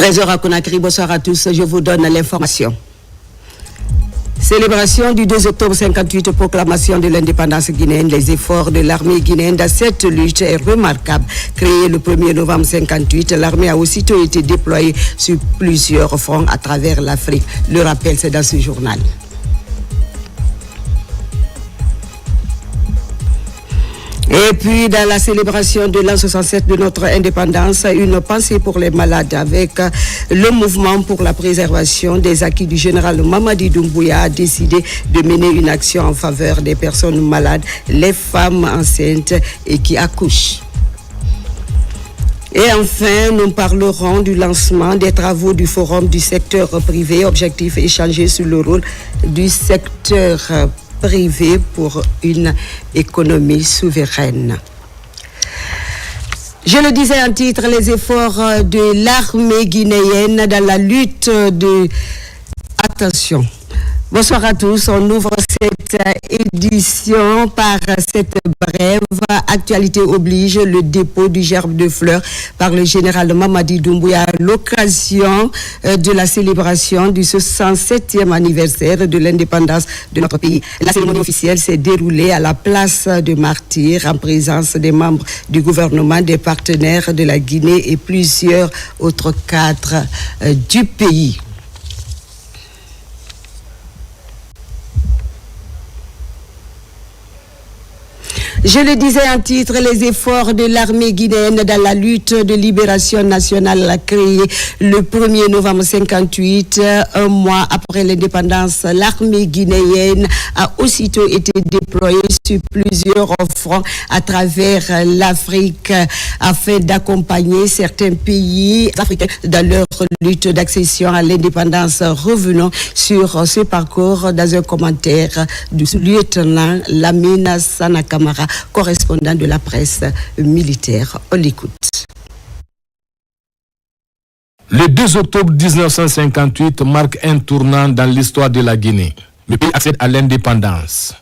13h à Conakry, bonsoir à tous, je vous donne l'information. Célébration du 2 octobre 58, proclamation de l'indépendance guinéenne. Les efforts de l'armée guinéenne dans cette lutte est remarquable. Créée le 1er novembre 58, l'armée a aussitôt été déployée sur plusieurs fronts à travers l'Afrique. Le rappel, c'est dans ce journal. Et puis, dans la célébration de l'an 67 de notre indépendance, une pensée pour les malades avec le mouvement pour la préservation des acquis du général Mamadi Doumbouya a décidé de mener une action en faveur des personnes malades, les femmes enceintes et qui accouchent. Et enfin, nous parlerons du lancement des travaux du forum du secteur privé. Objectif échanger sur le rôle du secteur privé pour une économie souveraine. Je le disais en titre, les efforts de l'armée guinéenne dans la lutte de... Attention. Bonsoir à tous, on ouvre cette édition par cette brève actualité oblige, le dépôt du gerbe de fleurs par le général Mamadi Doumbouya à l'occasion de la célébration du 67e anniversaire de l'indépendance de notre pays. La cérémonie officielle s'est déroulée à la place de Martyrs en présence des membres du gouvernement, des partenaires de la Guinée et plusieurs autres cadres du pays. Je le disais en titre, les efforts de l'armée guinéenne dans la lutte de libération nationale créée le 1er novembre 58, un mois après l'indépendance, l'armée guinéenne a aussitôt été déployée sur plusieurs fronts à travers l'Afrique afin d'accompagner certains pays africains dans leur lutte d'accession à l'indépendance. Revenons sur ce parcours dans un commentaire du lieutenant Lamine Sanakamara, correspondant de la presse militaire. On l'écoute. Le 2 octobre 1958 marque un tournant dans l'histoire de la Guinée. Le pays accède à l'indépendance.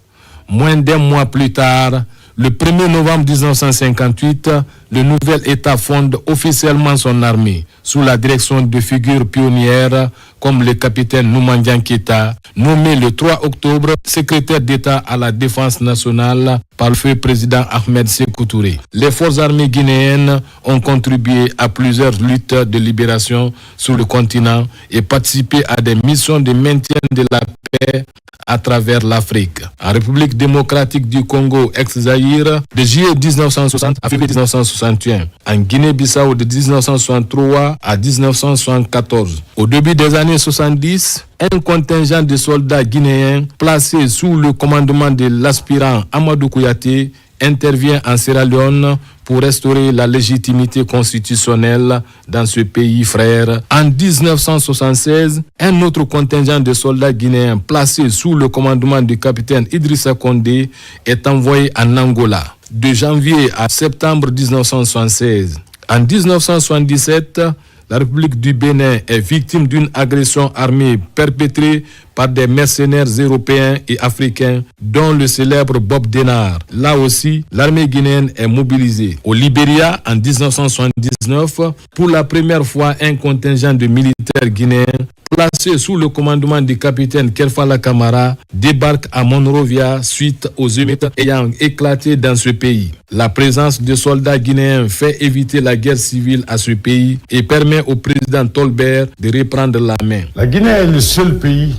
Moins d'un mois plus tard, le 1er novembre 1958, le nouvel État fonde officiellement son armée sous la direction de figures pionnières comme le capitaine Noumandian Keita, nommé le 3 octobre secrétaire d'État à la défense nationale par le feu président Ahmed Sékou Touré. Les forces armées guinéennes ont contribué à plusieurs luttes de libération sur le continent et participé à des missions de maintien de la paix à travers l'Afrique. En République démocratique du Congo, ex-Zaïre, de juillet 1960 à février 1961. En Guinée-Bissau de 1963 à 1974. Au début des années 70, un contingent de soldats guinéens placés sous le commandement de l'aspirant Amadou Kouyaté intervient en Sierra Leone pour restaurer la légitimité constitutionnelle dans ce pays frère. En 1976, un autre contingent de soldats guinéens placés sous le commandement du capitaine Idrissa Condé est envoyé en Angola. De janvier à septembre 1976. En 1977, la République du Bénin est victime d'une agression armée perpétrée par des mercenaires européens et africains, dont le célèbre Bob Denard. Là aussi, l'armée guinéenne est mobilisée. Au Libéria, en 1979, pour la première fois, un contingent de militaires guinéens placé sous le commandement du capitaine Kerfala Camara débarque à Monrovia suite aux émeutes ayant éclaté dans ce pays. La présence de soldats guinéens fait éviter la guerre civile à ce pays et permet au président Tolbert de reprendre la main. La Guinée est le seul pays,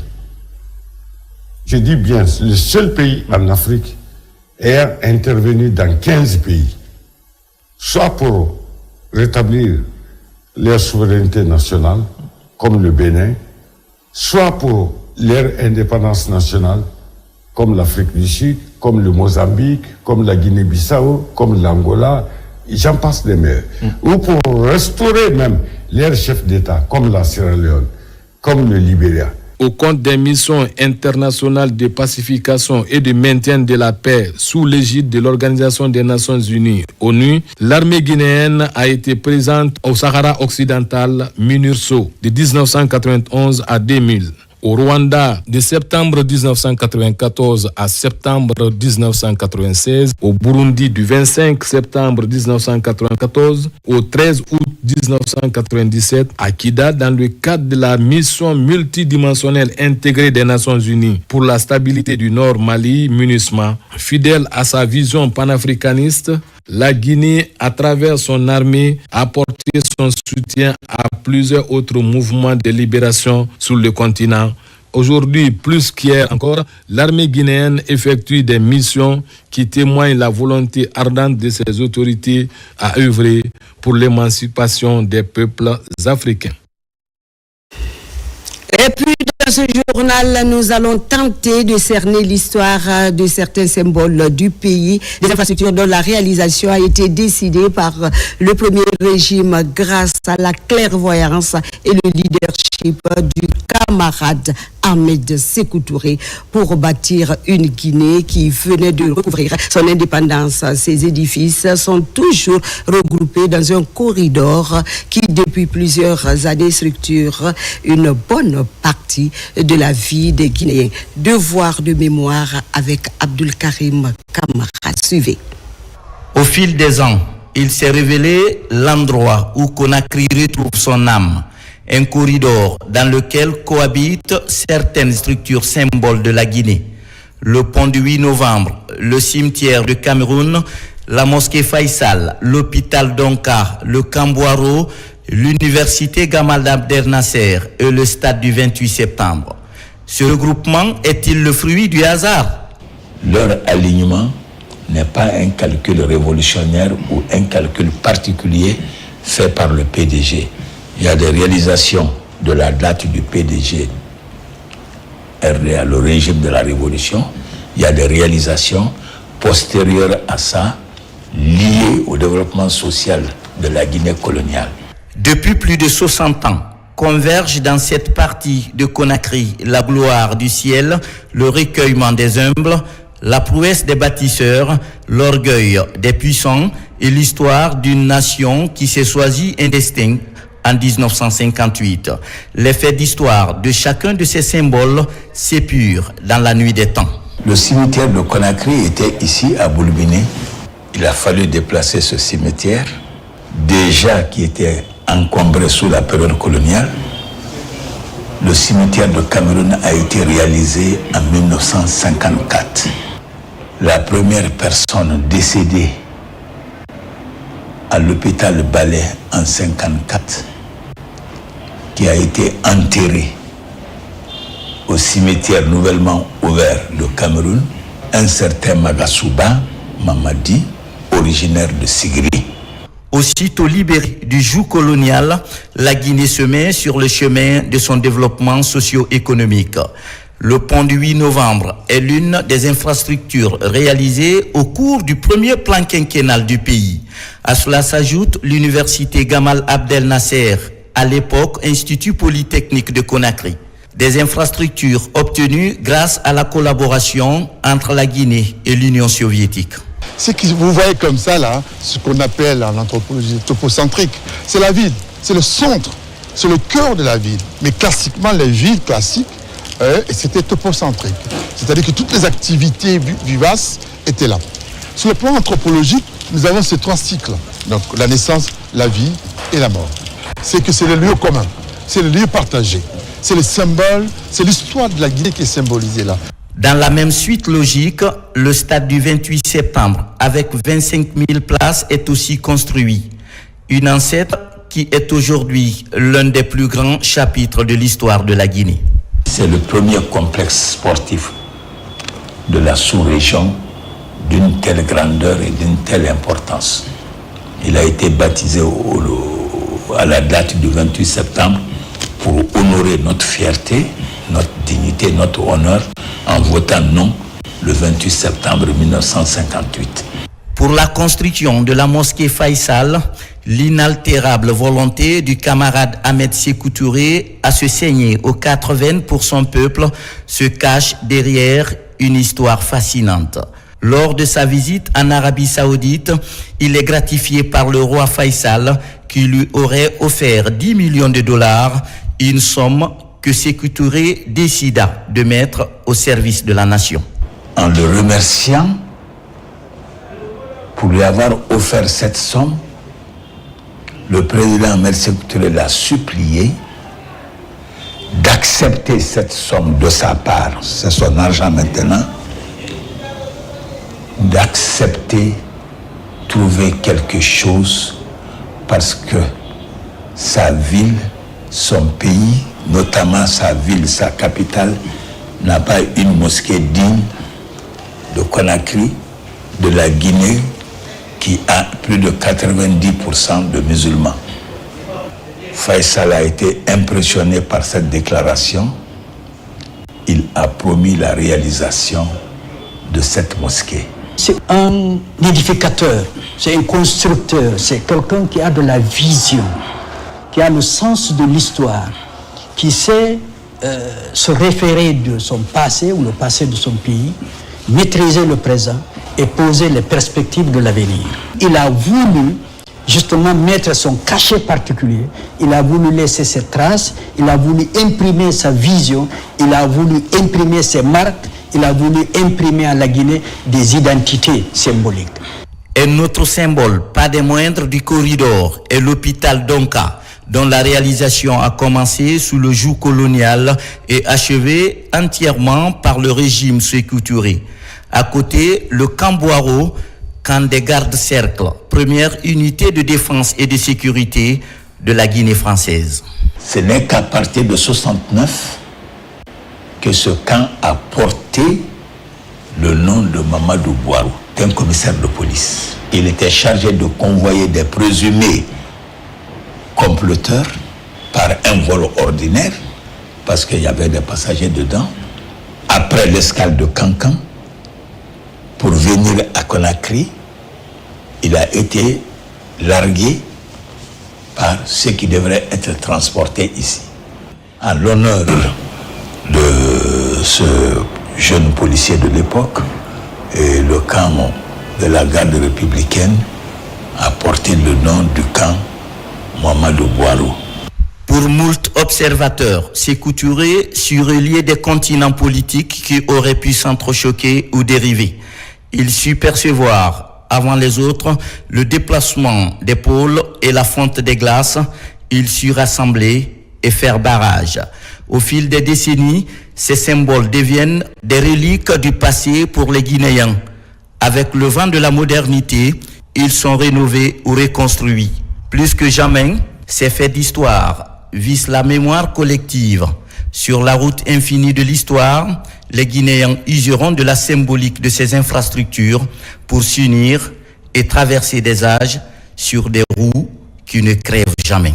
je dis bien le seul pays en Afrique ayant intervenu dans 15 pays, soit pour rétablir leur souveraineté nationale, comme le Bénin, soit pour leur indépendance nationale, comme l'Afrique du Sud, comme le Mozambique, comme la Guinée-Bissau, comme l'Angola, j'en passe des meilleurs. Ou pour restaurer même leurs chefs d'État, comme la Sierra Leone, comme le Libéria. Au compte des missions internationales de pacification et de maintien de la paix sous l'égide de l'Organisation des Nations Unies, ONU, l'armée guinéenne a été présente au Sahara occidental, MINURSO, de 1991 à 2000. Au Rwanda, de septembre 1994 à septembre 1996. Au Burundi, du 25 septembre 1994 au 13 août 1997. À Kida, dans le cadre de la mission multidimensionnelle intégrée des Nations Unies pour la stabilité du Nord Mali, MINUSMA. Fidèle à sa vision panafricaniste, la Guinée, à travers son armée, a apporté son soutien à plusieurs autres mouvements de libération sur le continent. Aujourd'hui, plus qu'hier encore, l'armée guinéenne effectue des missions qui témoignent la volonté ardente de ses autorités à œuvrer pour l'émancipation des peuples africains. Et puis, dans ce journal, nous allons tenter de cerner l'histoire de certains symboles du pays, des infrastructures dont la réalisation a été décidée par le premier régime grâce à la clairvoyance et le leadership du camarade Ahmed Sékou Touré pour bâtir une Guinée qui venait de recouvrir son indépendance. Ces édifices sont toujours regroupés dans un corridor qui, depuis plusieurs années, structure une bonne partie de la vie des Guinéens. Devoir de mémoire avec Abdul Karim Kamara. Suivez. Au fil des ans, il s'est révélé l'endroit où Conakry retrouve son âme. Un corridor dans lequel cohabitent certaines structures symboles de la Guinée. Le pont du 8 novembre, le cimetière de Cameroun, la mosquée Faisal, l'hôpital Donka, le Camboiro, l'université Gamal Abdel Nasser et le stade du 28 septembre. Ce regroupement est-il le fruit du hasard? Leur alignement n'est pas un calcul révolutionnaire ou un calcul particulier fait par le PDG. Il y a des réalisations de la date du PDG RDA, le régime de la Révolution. Il y a des réalisations postérieures à ça, liées au développement social de la Guinée coloniale. Depuis plus de 60 ans, converge dans cette partie de Conakry la gloire du ciel, le recueillement des humbles, la prouesse des bâtisseurs, l'orgueil des puissants et l'histoire d'une nation qui s'est choisie un destin en 1958. Les faits d'histoire de chacun de ces symboles s'épurent dans la nuit des temps. Le cimetière de Conakry était ici à Boulbiné. Il a fallu déplacer ce cimetière, déjà qui était encombré sous la période coloniale. Le cimetière de Cameroun a été réalisé en 1954. La première personne décédée à l'hôpital Balais en 1954, qui a été enterré au cimetière nouvellement ouvert de Cameroun, un certain Magasuba Mamadi, originaire de Sigri. Aussitôt libérée du joug colonial, la Guinée se met sur le chemin de son développement socio-économique. Le pont du 8 novembre est l'une des infrastructures réalisées au cours du premier plan quinquennal du pays. À cela s'ajoute l'université Gamal Abdel Nasser, à l'époque Institut Polytechnique de Conakry. Des infrastructures obtenues grâce à la collaboration entre la Guinée et l'Union soviétique. Ce que vous voyez comme ça, là, ce qu'on appelle en anthropologie topocentrique, c'est la ville, c'est le centre, c'est le cœur de la ville. Mais classiquement, les villes classiques, c'était topocentrique. C'est-à-dire que toutes les activités vivaces étaient là. Sur le plan anthropologique, nous avons ces trois cycles. Donc la naissance, la vie et la mort. C'est que c'est le lieu commun, c'est le lieu partagé, c'est le symbole, c'est l'histoire de la Guinée qui est symbolisée là. Dans la même suite logique, le stade du 28 septembre, avec 25 000 places, est aussi construit. Une ancêtre qui est aujourd'hui l'un des plus grands chapitres de l'histoire de la Guinée. C'est le premier complexe sportif de la sous-région d'une telle grandeur et d'une telle importance. Il a été baptisé à la date du 28 septembre pour honorer notre fierté, notre dignité, notre honneur, en votant non le 28 septembre 1958. Pour la construction de la mosquée Faisal, l'inaltérable volonté du camarade Ahmed Sékou Touré à se saigner aux 4 veines pour son peuple se cache derrière une histoire fascinante. Lors de sa visite en Arabie Saoudite, il est gratifié par le roi Faisal qui lui aurait offert $10 millions, une somme que Sékou Touré décida de mettre au service de la nation. En le remerciant pour lui avoir offert cette somme, le président Ahmed Sékou Touré l'a supplié d'accepter cette somme de sa part, c'est son argent maintenant, d'accepter, trouver quelque chose parce que sa ville, son pays, notamment sa ville, sa capitale, n'a pas une mosquée digne de Conakry, de la Guinée, qui a plus de 90% de musulmans. Faisal a été impressionné par cette déclaration. Il a promis la réalisation de cette mosquée. C'est un édificateur, c'est un constructeur, c'est quelqu'un qui a de la vision, qui a le sens de l'histoire, qui sait se référer de son passé ou le passé de son pays, maîtriser le présent et poser les perspectives de l'avenir. Il a voulu justement mettre son cachet particulier, il a voulu laisser ses traces, il a voulu imprimer sa vision, il a voulu imprimer ses marques, il a voulu imprimer à la Guinée des identités symboliques. Un autre symbole, pas des moindres, du corridor est l'hôpital Donka, dont la réalisation a commencé sous le joug colonial et achevée entièrement par le régime Sékou Touré. À côté, le camp Boiro, camp des gardes-cercles, première unité de défense et de sécurité de la Guinée française. Ce n'est qu'à partir de 1969 que ce camp a porté le nom de Mamadou Boiro, un commissaire de police. Il était chargé de convoyer des présumés comploteurs par un vol ordinaire, parce qu'il y avait des passagers dedans, après l'escale de Cancan, pour venir à Conakry. Il a été largué par ceux qui devraient être transportés ici. En l'honneur de ce jeune policier de l'époque, et le camp de la garde républicaine a porté le nom du camp Mamadou Boiro. Pour moult observateurs, Sékou Touré sureliait des continents politiques qui auraient pu s'entrechoquer ou dériver. Il sut percevoir, avant les autres, le déplacement des pôles et la fonte des glaces. Il sut rassembler et faire barrage. Au fil des décennies, ces symboles deviennent des reliques du passé pour les Guinéens. Avec le vent de la modernité, ils sont rénovés ou reconstruits. Plus que jamais, ces faits d'histoire visent la mémoire collective. Sur la route infinie de l'histoire, les Guinéens useront de la symbolique de ces infrastructures pour s'unir et traverser des âges sur des roues qui ne crèvent jamais.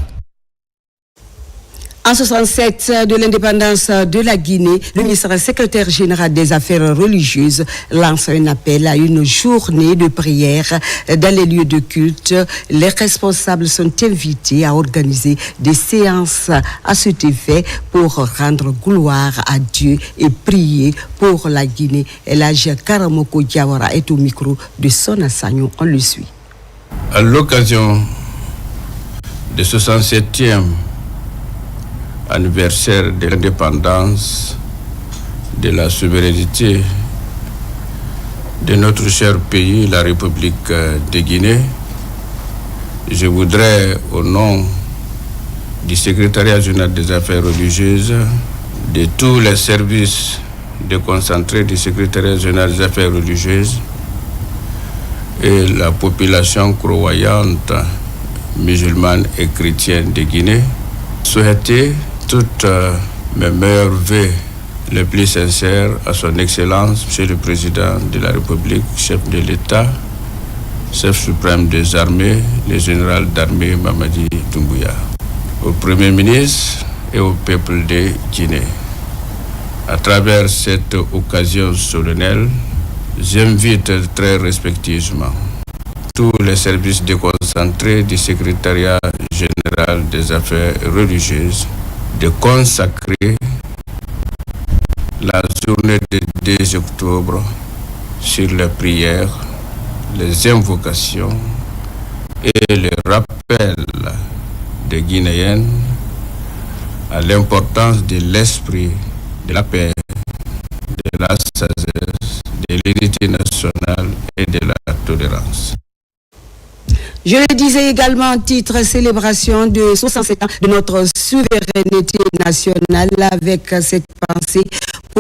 En 67 de l'indépendance de la Guinée, le ministre secrétaire général des Affaires religieuses lance un appel à une journée de prière dans les lieux de culte. Les responsables sont invités à organiser des séances à cet effet pour rendre gloire à Dieu et prier pour la Guinée. Elhadji Karamoko Diawara est au micro de Sona Sagnon. On le suit. À l'occasion du 67e anniversaire de l'indépendance, de la souveraineté de notre cher pays, la République de Guinée, je voudrais, au nom du secrétariat général des affaires religieuses, de tous les services déconcentrés du secrétariat général des affaires religieuses et la population croyante, musulmane et chrétienne de Guinée, souhaiter toutes mes meilleurs vœux les plus sincères à son Excellence, Monsieur le Président de la République, chef de l'État, chef suprême des armées, le général d'armée Mamadi Doumbouya, au Premier ministre et au peuple de Guinée. À travers cette occasion solennelle, j'invite très respectueusement tous les services déconcentrés du secrétariat général des affaires religieuses de consacrer la journée du 2 octobre sur les prières, les invocations et les rappels des Guinéennes à l'importance de l'esprit, de la paix, de la sagesse, de l'unité nationale et de la tolérance. Je le disais également en titre célébration de 67 ans de notre souveraineté nationale avec cette pensée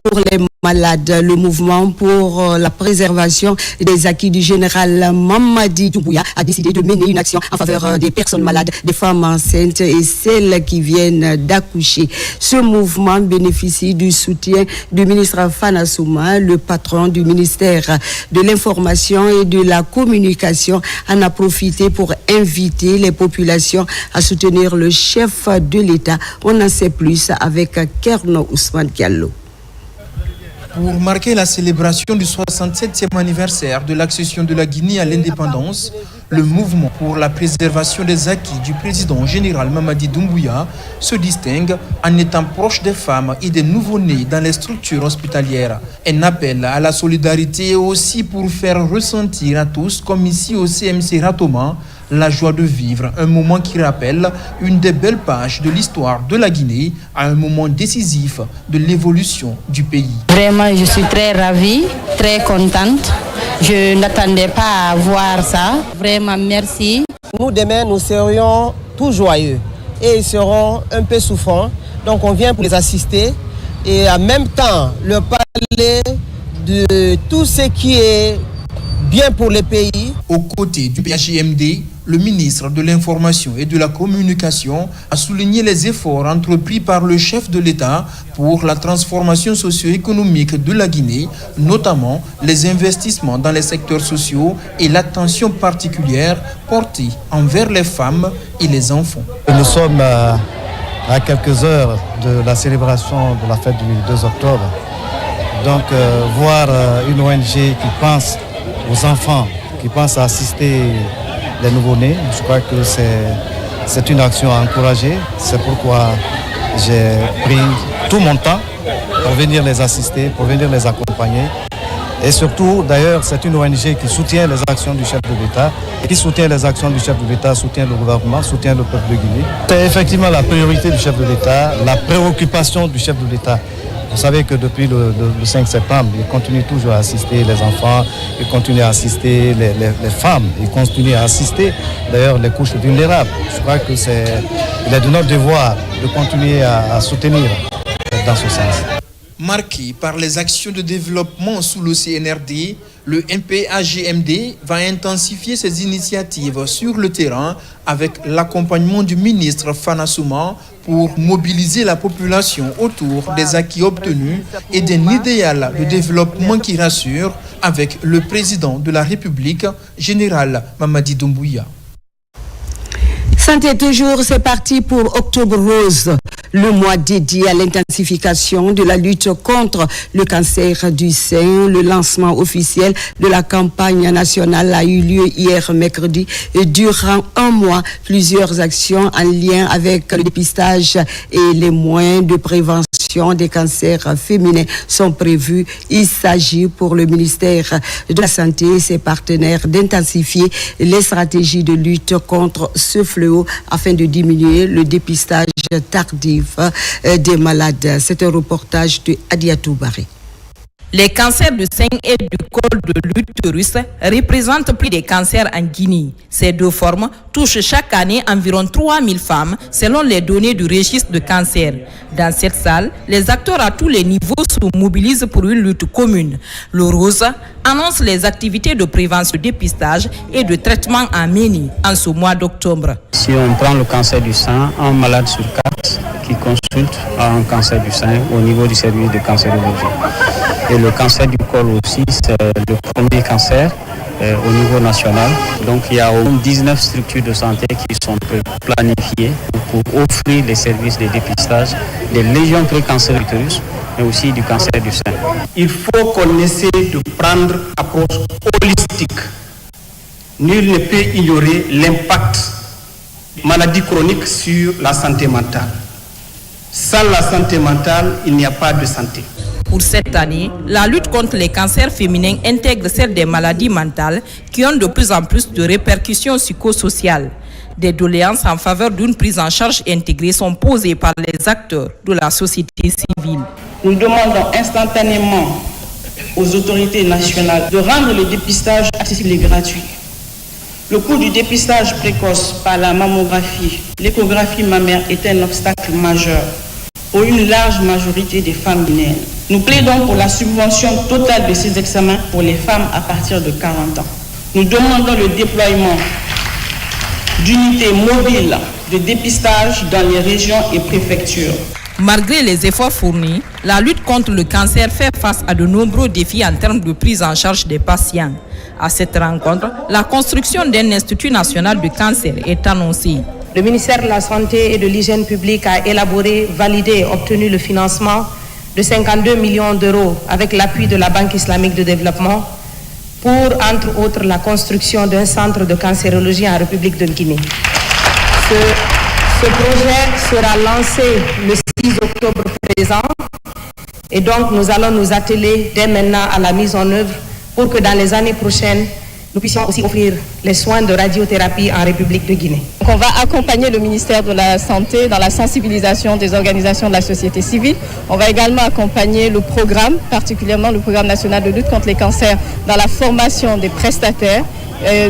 pour les malades. Le mouvement pour la préservation des acquis du général Mamadi Doumbouya a décidé de mener une action en faveur des personnes malades, des femmes enceintes et celles qui viennent d'accoucher. Ce mouvement bénéficie du soutien du ministre Fana Souma. Le patron du ministère de l'Information et de la Communication en a profité pour inviter les populations à soutenir le chef de l'État. On en sait plus avec Kerno Ousmane Diallo. Pour marquer la célébration du 67e anniversaire de l'accession de la Guinée à l'indépendance, le mouvement pour la préservation des acquis du président général Mamadi Doumbouya se distingue en étant proche des femmes et des nouveau-nés dans les structures hospitalières. Un appel à la solidarité aussi pour faire ressentir à tous, comme ici au CMC Ratoma, la joie de vivre, un moment qui rappelle une des belles pages de l'histoire de la Guinée à un moment décisif de l'évolution du pays. Vraiment, je suis très ravie, très contente. Je n'attendais pas à voir ça. Vraiment, merci. Nous, demain, nous serions tout joyeux et ils seront un peu souffrants. Donc, on vient pour les assister et en même temps, leur parler de tout ce qui est bien pour le pays. Aux côtés du PHJMD, le ministre de l'Information et de la Communication a souligné les efforts entrepris par le chef de l'État pour la transformation socio-économique de la Guinée, notamment les investissements dans les secteurs sociaux et l'attention particulière portée envers les femmes et les enfants. Nous sommes à quelques heures de la célébration de la fête du 2 octobre. Donc voir une ONG qui pense aux enfants, qui pense à assister les nouveau-nés, je crois que c'est une action à encourager. C'est pourquoi j'ai pris tout mon temps pour venir les assister, pour venir les accompagner. Et surtout, d'ailleurs, c'est une ONG qui soutient les actions du chef de l'État. Et qui soutient les actions du chef de l'État, soutient le gouvernement, soutient le peuple de Guinée. C'est effectivement la priorité du chef de l'État, la préoccupation du chef de l'État. Vous savez que depuis le 5 septembre, il continue toujours à assister les enfants, il continue à assister les femmes, il continue à assister d'ailleurs les couches vulnérables. Je crois que il est de notre devoir de continuer à soutenir dans ce sens. Marqué par les actions de développement sous le CNRD, le MPHJMD va intensifier ses initiatives sur le terrain avec l'accompagnement du ministre Fana Souma pour mobiliser la population autour des acquis obtenus et d'un idéal de développement qui rassure avec le président de la République, général Mamadi Doumbouya. Santé toujours, c'est parti pour Octobre Rose, le mois dédié à l'intensification de la lutte contre le cancer du sein. Le lancement officiel de la campagne nationale a eu lieu hier mercredi et durant un mois, plusieurs actions en lien avec le dépistage et les moyens de prévention des cancers féminins sont prévus. Il s'agit pour le ministère de la Santé et ses partenaires d'intensifier les stratégies de lutte contre ce fléau afin de diminuer le dépistage tardif des malades. C'est un reportage de Adiatou Baré. Les cancers du sein et du col de l'utérus représentent plus des cancers en Guinée. Ces deux formes touchent chaque année environ 3000 femmes selon les données du registre de cancer. Dans cette salle, les acteurs à tous les niveaux se mobilisent pour une lutte commune. Le Rose annonce les activités de prévention, de dépistage et de traitement à mener en ce mois d'octobre. Si on prend le cancer du sein, un malade sur 4 qui consulte a un cancer du sein au niveau du service de cancérologie. Et le cancer du col aussi, c'est le premier cancer au niveau national. Donc il y a 19 structures de santé qui sont planifiées pour offrir les services de dépistage des lésions précancéreuses du utérus, mais aussi du cancer du sein. Il faut qu'on essaie de prendre une approche holistique. Nul ne peut ignorer l'impact maladie chronique sur la santé mentale. Sans la santé mentale, il n'y a pas de santé. Pour cette année, la lutte contre les cancers féminins intègre celle des maladies mentales qui ont de plus en plus de répercussions psychosociales. Des doléances en faveur d'une prise en charge intégrée sont posées par les acteurs de la société civile. Nous demandons instantanément aux autorités nationales de rendre le dépistage accessible et gratuit. Le coût du dépistage précoce par la mammographie, l'échographie mammaire est un obstacle majeur pour une large majorité des femmes guinéennes. Nous plaidons pour la subvention totale de ces examens pour les femmes à partir de 40 ans. Nous demandons le déploiement d'unités mobiles de dépistage dans les régions et préfectures. Malgré les efforts fournis, la lutte contre le cancer fait face à de nombreux défis en termes de prise en charge des patients. À cette rencontre, la construction d'un institut national de cancer est annoncée. Le ministère de la Santé et de l'Hygiène publique a élaboré, validé et obtenu le financement de 52 millions d'euros avec l'appui de la Banque islamique de développement pour, entre autres, la construction d'un centre de cancérologie en République de Guinée. Ce projet sera lancé le 6 octobre présent et donc nous allons nous atteler dès maintenant à la mise en œuvre pour que dans les années prochaines, nous puissions aussi offrir les soins de radiothérapie en République de Guinée. Donc on va accompagner le ministère de la Santé dans la sensibilisation des organisations de la société civile. On va également accompagner le programme, particulièrement le programme national de lutte contre les cancers, dans la formation des prestataires,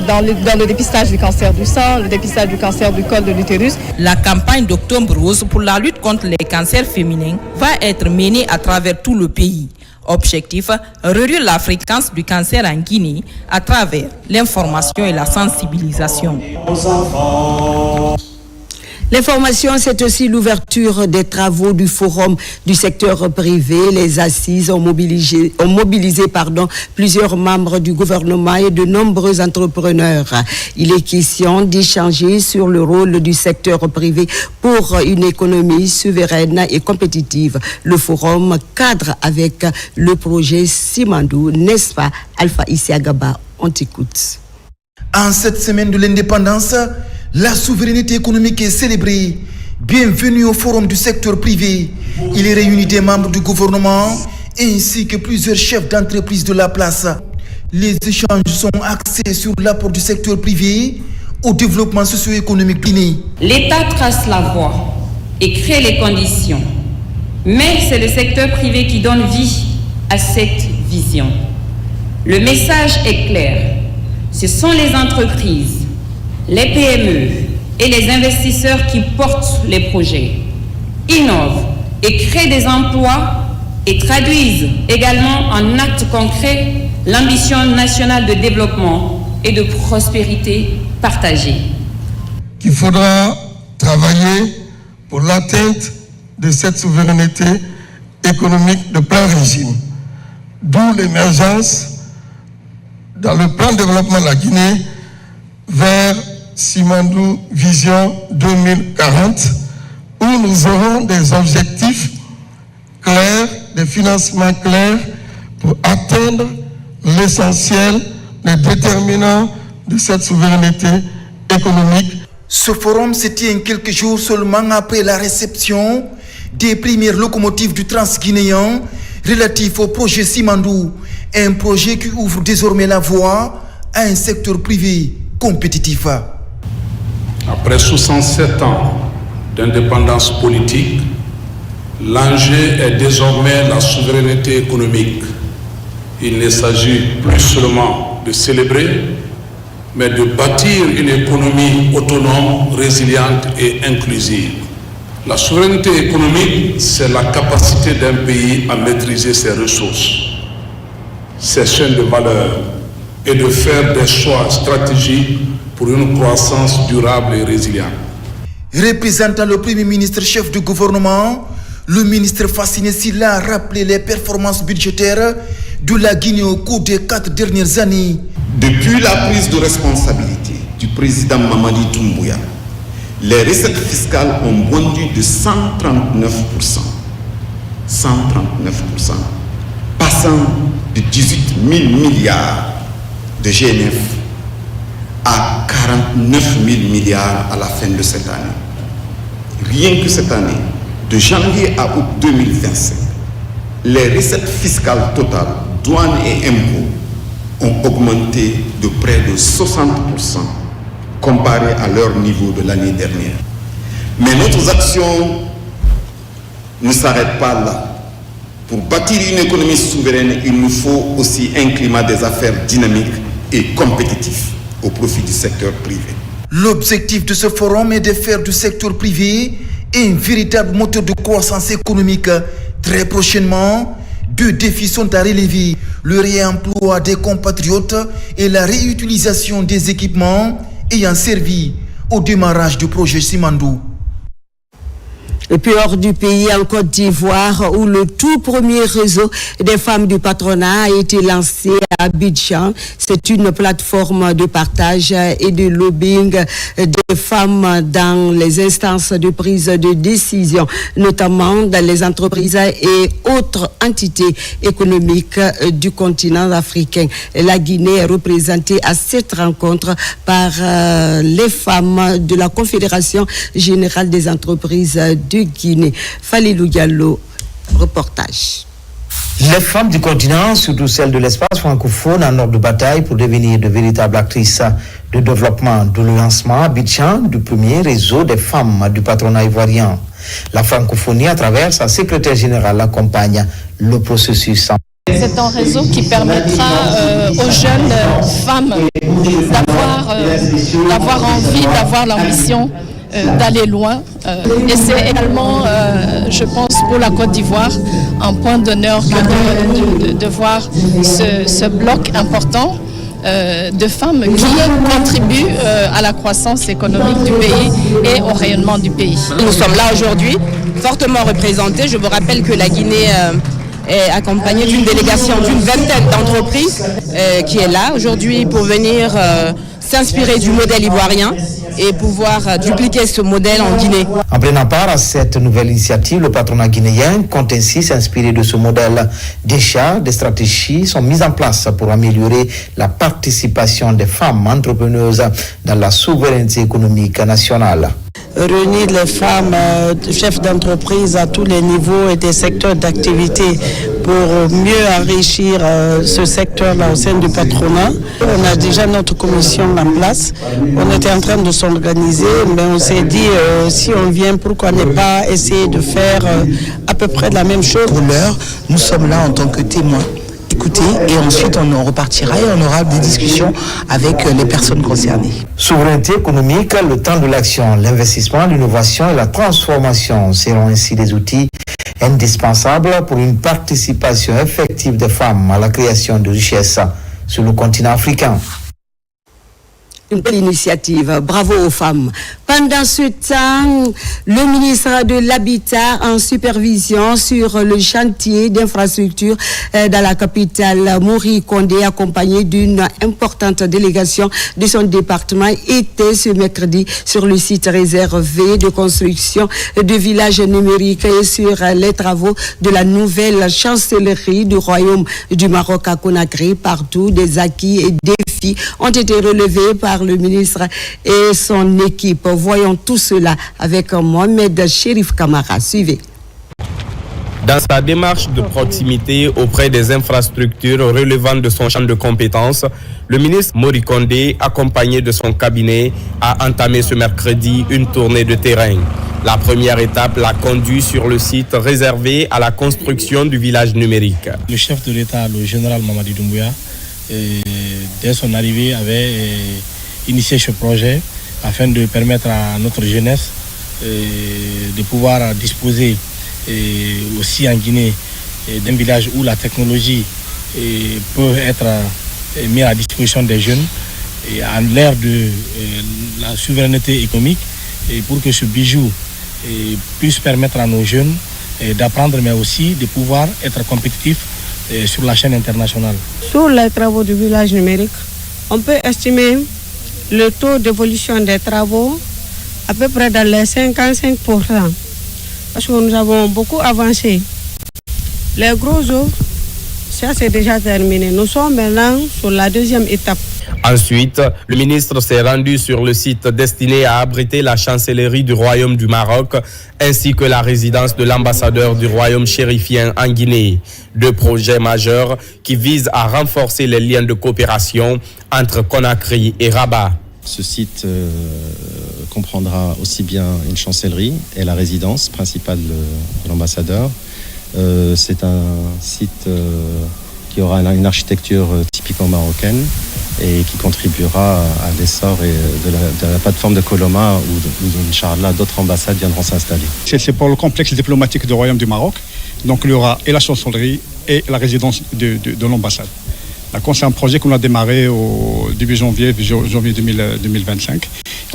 dans le dépistage du cancer du sang, le dépistage du cancer du col de l'utérus. La campagne d'Octobre Rose pour la lutte contre les cancers féminins va être menée à travers tout le pays. Objectif, réduire la fréquence du cancer en Guinée à travers l'information et la sensibilisation. L'information, c'est aussi l'ouverture des travaux du forum du secteur privé. Les assises ont mobilisé plusieurs membres du gouvernement et de nombreux entrepreneurs. Il est question d'échanger sur le rôle du secteur privé pour une économie souveraine et compétitive. Le forum cadre avec le projet Simandou, n'est-ce pas, Alpha Isiagaba? On t'écoute. En cette semaine de l'indépendance, la souveraineté économique est célébrée. Bienvenue au forum du secteur privé. Il est réuni des membres du gouvernement ainsi que plusieurs chefs d'entreprise de la place. Les échanges sont axés sur l'apport du secteur privé au développement socio-économique guinéen. L'État trace la voie et crée les conditions. Mais c'est le secteur privé qui donne vie à cette vision. Le message est clair. Ce sont les entreprises, les PME et les investisseurs qui portent les projets, innovent et créent des emplois et traduisent également en actes concrets l'ambition nationale de développement et de prospérité partagée. Il faudra travailler pour l'atteinte de cette souveraineté économique de plein régime, d'où l'émergence dans le plan de développement de la Guinée vers Simandou Vision 2040, où nous aurons des objectifs clairs, des financements clairs pour atteindre l'essentiel, les déterminants de cette souveraineté économique. Ce forum se tient quelques jours seulement après la réception des premières locomotives du Transguinéen relatif au projet Simandou, un projet qui ouvre désormais la voie à un secteur privé compétitif. Après 67 ans d'indépendance politique, l'enjeu est désormais la souveraineté économique. Il ne s'agit plus seulement de célébrer, mais de bâtir une économie autonome, résiliente et inclusive. La souveraineté économique, c'est la capacité d'un pays à maîtriser ses ressources, ses chaînes de valeur et de faire des choix stratégiques pour une croissance durable et résiliente. Représentant le Premier ministre chef du gouvernement, le ministre Fassine Silla a rappelé les performances budgétaires de la Guinée au cours des 4 dernières années. Depuis la prise de responsabilité du président Mamadi Doumbouya, les recettes fiscales ont bondi de 139%. 139%, passant de 18 000 milliards de GNF à 49 000 milliards à la fin de cette année. Rien que cette année, de janvier à août 2025, les recettes fiscales totales, douanes et impôts ont augmenté de près de 60% comparé à leur niveau de l'année dernière. Mais notre action ne s'arrête pas là. Pour bâtir une économie souveraine, il nous faut aussi un climat des affaires dynamique et compétitif au profit du secteur privé. L'objectif de ce forum est de faire du secteur privé un véritable moteur de croissance économique. Très prochainement, 2 défis sont à relever: le réemploi des compatriotes et la réutilisation des équipements ayant servi au démarrage du projet Simandou. Et puis hors du pays, en Côte d'Ivoire, où le tout premier réseau des femmes du patronat a été lancé à Abidjan. C'est une plateforme de partage et de lobbying des femmes dans les instances de prise de décision, notamment dans les entreprises et autres entités économiques du continent africain. La Guinée est représentée à cette rencontre par les femmes de la Confédération générale des entreprises de Guinée. Falilou Diallo, reportage. Les femmes du continent, surtout celles de l'espace francophone, en ordre de bataille pour devenir de véritables actrices de développement, de le lancement à Abidjan du premier réseau des femmes du patronat ivoirien. La francophonie, à travers sa secrétaire générale, accompagne le processus. C'est un réseau qui permettra aux jeunes femmes d'avoir envie, d'avoir l'ambition d'aller loin. Et c'est également, je pense, pour la Côte d'Ivoire, un point d'honneur de voir ce bloc important de femmes qui contribuent à la croissance économique du pays et au rayonnement du pays. Nous sommes là aujourd'hui, fortement représentés. Je vous rappelle que la Guinée est accompagnée d'une délégation d'une vingtaine d'entreprises qui est là aujourd'hui pour venir s'inspirer du modèle ivoirien et pouvoir dupliquer ce modèle en Guinée. En prenant part à cette nouvelle initiative, le patronat guinéen compte ainsi s'inspirer de ce modèle. Déjà, des stratégies sont mises en place pour améliorer la participation des femmes entrepreneuses dans la souveraineté économique nationale. Réunir les femmes chefs d'entreprise à tous les niveaux et des secteurs d'activité pour mieux enrichir ce secteur-là au sein du patronat. On a déjà notre commission en place. On était en train de s'organiser, mais on s'est dit si on vient, pourquoi ne pas essayer de faire à peu près la même chose. Pour l'heure, nous sommes là en tant que témoins. Écoutez, et ensuite on repartira et on aura des discussions avec les personnes concernées. Souveraineté économique, le temps de l'action, l'investissement, l'innovation et la transformation seront ainsi des outils indispensables pour une participation effective des femmes à la création de richesses sur le continent africain. Une belle initiative, bravo aux femmes. Pendant ce temps, le ministre de l'Habitat en supervision sur le chantier d'infrastructure dans la capitale Mori Condé, accompagné d'une importante délégation de son département, était ce mercredi sur le site réservé de construction de villages numériques et sur les travaux de la nouvelle chancellerie du Royaume du Maroc à Conakry. Partout, des acquis et défis ont été relevés par le ministre et son équipe. Voyons tout cela avec Mohamed Chérif Kamara. Suivez. Dans sa démarche de proximité auprès des infrastructures relevant de son champ de compétences, le ministre Mori Condé, accompagné de son cabinet, a entamé ce mercredi une tournée de terrain. La première étape l'a conduit sur le site réservé à la construction du village numérique. Le chef de l'État, le général Mamadi Doumbouya, dès son arrivée, avait initié ce projet afin de permettre à notre jeunesse de pouvoir disposer aussi en Guinée d'un village où la technologie peut être mise à disposition des jeunes et à l'ère de la souveraineté économique, et pour que ce bijou puisse permettre à nos jeunes d'apprendre, mais aussi de pouvoir être compétitifs sur la chaîne internationale. Sur les travaux du village numérique, on peut estimer le taux d'évolution des travaux à peu près dans les 55%. Parce que nous avons beaucoup avancé. Les gros œuvres, ça c'est déjà terminé. Nous sommes maintenant sur la deuxième étape. Ensuite, le ministre s'est rendu sur le site destiné à abriter la chancellerie du Royaume du Maroc ainsi que la résidence de l'ambassadeur du Royaume chérifien en Guinée. Deux projets majeurs qui visent à renforcer les liens de coopération entre Conakry et Rabat. Ce site comprendra aussi bien une chancellerie et la résidence principale de l'ambassadeur. C'est un site qui aura une architecture typiquement marocaine et qui contribuera à l'essor de la plateforme de Coloma où Inch'Allah, d'autres ambassades viendront s'installer. C'est pour le complexe diplomatique du Royaume du Maroc. Donc il y aura et la chancellerie et la résidence de l'ambassade. D'accord, c'est un projet qu'on a démarré au début janvier 2025.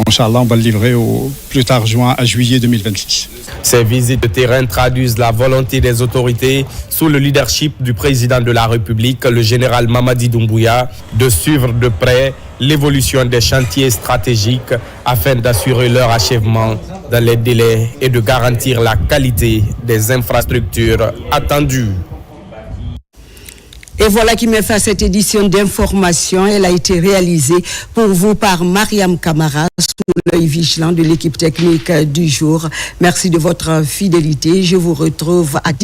Inch'Allah, on va le livrer au plus tard à juillet 2026. Ces visites de terrain traduisent la volonté des autorités sous le leadership du président de la République, le général Mamadi Doumbouya, de suivre de près l'évolution des chantiers stratégiques afin d'assurer leur achèvement dans les délais et de garantir la qualité des infrastructures attendues. Et voilà qui met fin à cette édition d'information. Elle a été réalisée pour vous par Mariam Kamara sous l'œil vigilant de l'équipe technique du jour. Merci de votre fidélité. Je vous retrouve à 10h.